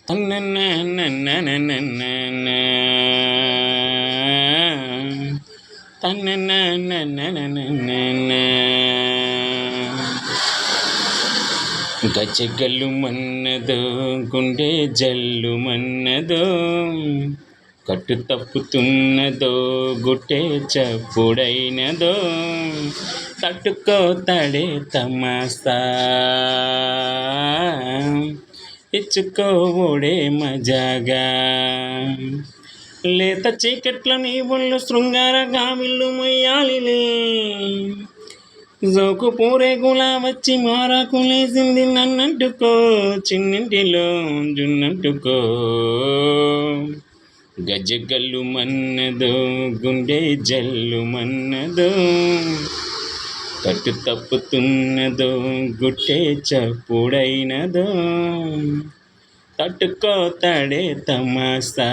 తన్నన్నన్నన్నన్నన్న. తన్నన్నన్నన్నన్నన్న. గజగల్లు మన్నదో గుండె జల్లు మన్నదో, కట్టు తప్పుతున్నదో గుట్టే చప్పుడైనదో, తట్టుకోతాడే తమాసా ఇచ్చుకోవోడే మజాగా. లేత చీకట్ల నీ ఒళ్ళు శృంగార గావిళ్ళు మొయ్యాలిలే, జోకు పూరేగులా వచ్చి మారాకు లేసింది నన్నంటుకో, చిన్నింటిలో జున్నంటుకో. గజగల్లు మన్నదో గుండె జల్లు మన్నదో, కట్టు తప్పుతున్నదో గుట్టే చప్పుడైనదో, తట్టుకోతాడే తమాసా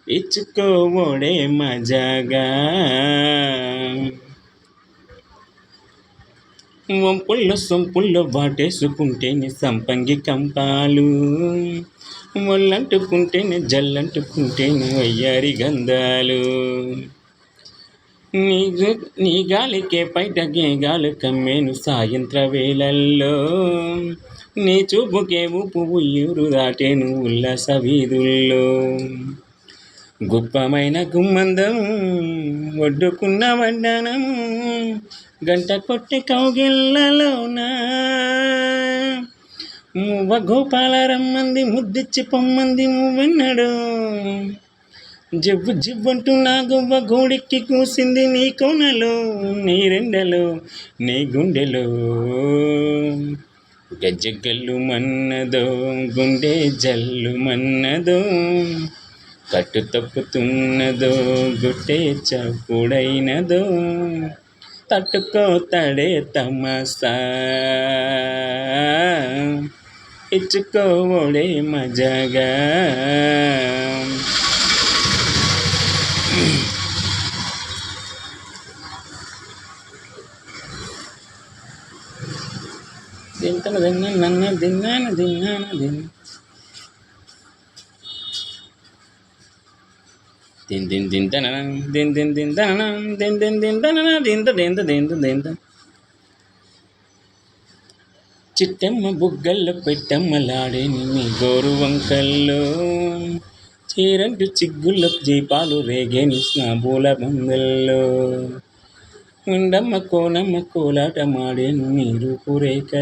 ఇచ్చుకోవోడే మజాగా. వంపుల్లో సొంపుల్లో వాటేసుకుంటేనే సంపంగి కంపాలు, ఒళ్ళంటుకుంటేనే జల్లంటుకుంటేనే వయ్యారి గంధాలు. నీ గాలికే పైట గేగాలు కమ్మేను సాయంత్ర వేళల్లో, నీ చూపుకే ఊపు ఉయ్యూరు దాటేను ఉల్లాస వీధుల్లో. గుప్పమైన గుమ్మందము ఒడ్డుకున్న వడ్డానము, గంట కొట్టి కౌగిళ్ళలోన మువ్వ గోపాల రమ్మంది ముద్దిచ్చి పొమ్మంది నువ్వెన్నడు. జివ్వు జివ్వంటూ నా గువ్వ గోడికి కూసింది నీ కోనలో, నీ రెండలో, నీ గుండెలో. గజ్జగల్లు మన్నదో గుండె జల్లు మన్నదో, కట్టు తప్పుతున్నదో గుట్టే చప్పుడైనదో, తట్టుకోతాడే తమాసా ఇచ్చుకోవోడే మజాగా. దింతన దిన్న నన్న దిన్నాన దిన్నాన దిన్ దిన్ దిన్ దింతన దిన్ దిన్ దింతన దిన్ దిన్ దింతన దింత దింత దింత దింత. చిట్టమ్మ బుగ్గల్లో పెట్టమ్మలాడేని నీ గోరు వంకల్లో, చీరంటు చిగ్గుల దీపాలు రేగేని స్నాబూల బందల్లో, ఉండమ్మ కోనమ్మ కోలాట మాడేను నీ రూపురేఖ.